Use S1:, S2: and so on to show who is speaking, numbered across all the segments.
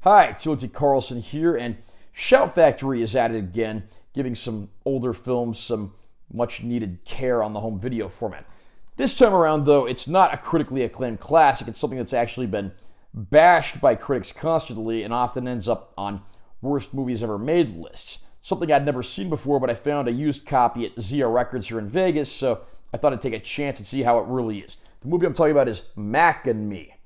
S1: Hi, T.O.T. Carlson here, and Shout Factory is at it again, giving some older films some much-needed care on the home video format. This time around, though, it's not a critically acclaimed classic. It's something that's actually been bashed by critics constantly and often ends up on worst movies ever made lists. Something I'd never seen before, but I found a used copy at Zia Records here in Vegas, so I thought I'd take a chance and see how it really is. The movie I'm talking about is Mac and Me.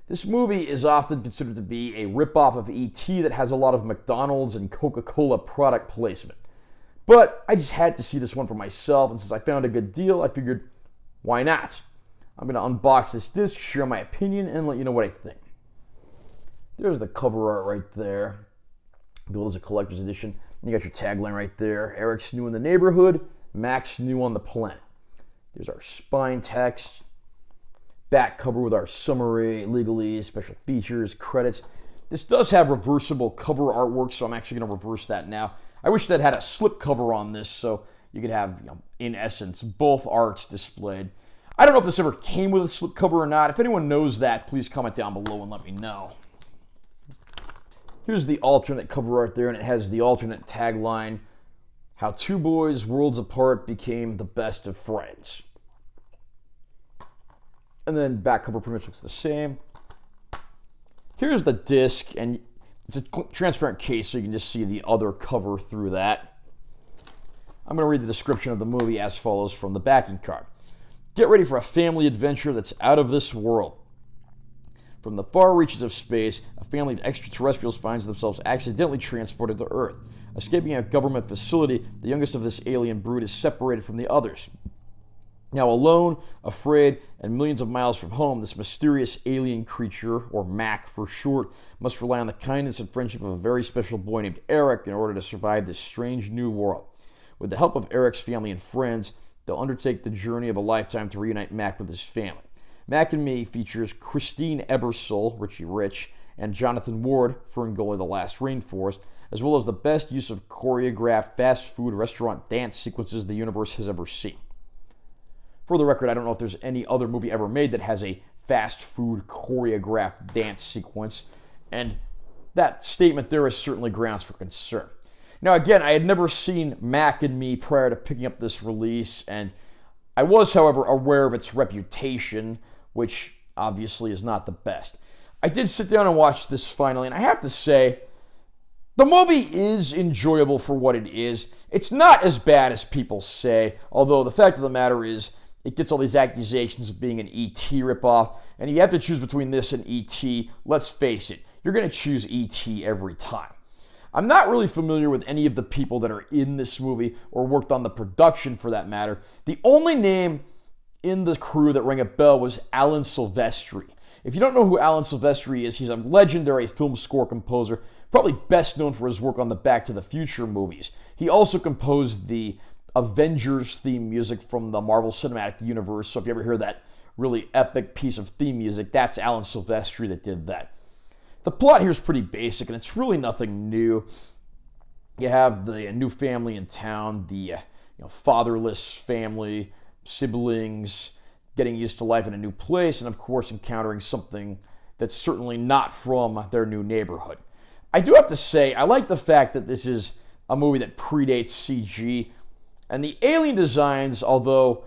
S1: This movie is often considered to be a ripoff of E.T. that has a lot of McDonald's and Coca-Cola product placement. But I just had to see this one for myself, and since I found a good deal, I figured, why not? I'm going to unbox this disc, share my opinion, and let you know what I think. There's the cover art right there. Billed as a collector's edition. And you got your tagline right there. Eric's new in the neighborhood, Mac's new on the planet. There's our spine text. Back cover with our summary, legalese, special features, credits. This does have reversible cover artwork, so I'm actually going to reverse that now. I wish that had a slip cover on this, so you could have, in essence, both arts displayed. I don't know if this ever came with a slip cover or not. If anyone knows that, please comment down below and let me know. Here's the alternate cover art there, and it has the alternate tagline, How Two Boys Worlds Apart Became the Best of Friends. And then back cover pretty much looks the same. Here's the disc, and it's a transparent case, so you can just see the other cover through that. I'm going to read the description of the movie as follows from the backing card. Get ready for a family adventure that's out of this world. From the far reaches of space, a family of extraterrestrials finds themselves accidentally transported to Earth. Escaping a government facility, the youngest of this alien brood is separated from the others. Now alone, afraid, and millions of miles from home, this mysterious alien creature, or Mac for short, must rely on the kindness and friendship of a very special boy named Eric in order to survive this strange new world. With the help of Eric's family and friends, they'll undertake the journey of a lifetime to reunite Mac with his family. Mac and Me features Christine Ebersole, Richie Rich, and Jonathan Ward, Ferngully the Last Rainforest, as well as the best use of choreographed fast food restaurant dance sequences the universe has ever seen. For the record, I don't know if there's any other movie ever made that has a fast food choreographed dance sequence, and that statement there is certainly grounds for concern. Now again, I had never seen Mac and Me prior to picking up this release, and I was, however, aware of its reputation, which obviously is not the best. I did sit down and watch this finally, and I have to say, the movie is enjoyable for what it is. It's not as bad as people say, although the fact of the matter is, it gets all these accusations of being an E.T. ripoff, and you have to choose between this and E.T. Let's face it, you're going to choose E.T. every time. I'm not really familiar with any of the people that are in this movie or worked on the production for that matter. The only name in the crew that rang a bell was Alan Silvestri. If you don't know who Alan Silvestri is, he's a legendary film score composer, probably best known for his work on the Back to the Future movies. He also composed the Avengers theme music from the Marvel Cinematic Universe, so if you ever hear that really epic piece of theme music, that's Alan Silvestri that did that. The plot here is pretty basic, and it's really nothing new. You have the new family in town, the fatherless family, siblings, getting used to life in a new place, and of course encountering something that's certainly not from their new neighborhood. I do have to say, I like the fact that this is a movie that predates CG, and the alien designs, although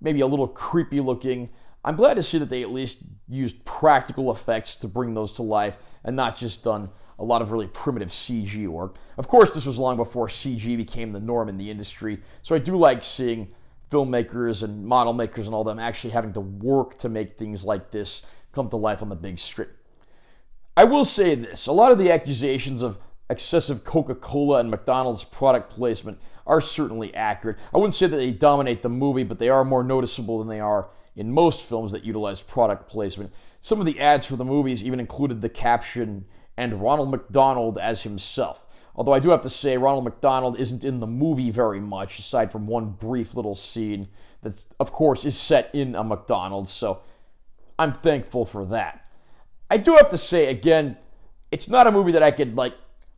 S1: maybe a little creepy looking, I'm glad to see that they at least used practical effects to bring those to life and not just done a lot of really primitive CG work. Of course, this was long before CG became the norm in the industry, so I do like seeing filmmakers and model makers and all them actually having to work to make things like this come to life on the big screen. I will say this, a lot of the accusations of excessive Coca-Cola and McDonald's product placement are certainly accurate. I wouldn't say that they dominate the movie, but they are more noticeable than they are in most films that utilize product placement. Some of the ads for the movies even included the caption, "and Ronald McDonald as himself." Although I do have to say, Ronald McDonald isn't in the movie very much, aside from one brief little scene that, of course, is set in a McDonald's, so I'm thankful for that. I do have to say, again, it's not a movie that I could,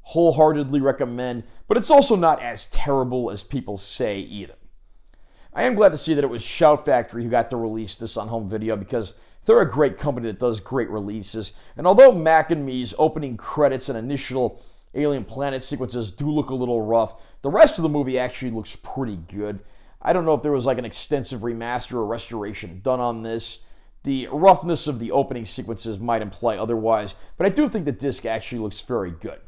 S1: wholeheartedly recommend, but it's also not as terrible as people say either. I am glad to see that it was Shout Factory who got to release this on home video, because they're a great company that does great releases. And although Mac and Me's opening credits and initial alien planet sequences do look a little rough, the rest of the movie actually looks pretty good. I don't know if there was like an extensive remaster or restoration done on this. The roughness of the opening sequences might imply otherwise, but I do think the disc actually looks very good.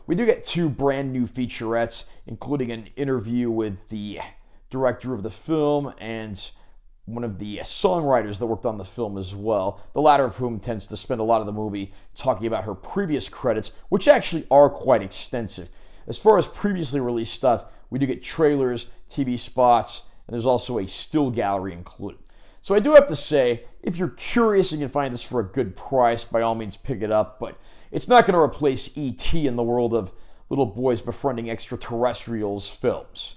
S1: We do get 2 brand new featurettes, including an interview with the director of the film and one of the songwriters that worked on the film as well, the latter of whom tends to spend a lot of the movie talking about her previous credits, which actually are quite extensive. As far as previously released stuff, we do get trailers, TV spots, and there's also a still gallery included. So I do have to say, if you're curious and you can find this for a good price, by all means pick it up, but it's not going to replace E.T. in the world of little boys befriending extraterrestrials films.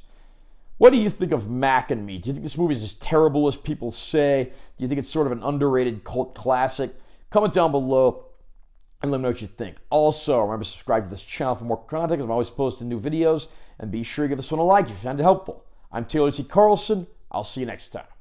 S1: What do you think of Mac and Me? Do you think this movie is as terrible as people say? Do you think it's sort of an underrated cult classic? Comment down below and let me know what you think. Also, remember to subscribe to this channel for more content, because I'm always posting new videos, and be sure to give this one a like if you found it helpful. I'm Taylor T. Carlson. I'll see you next time.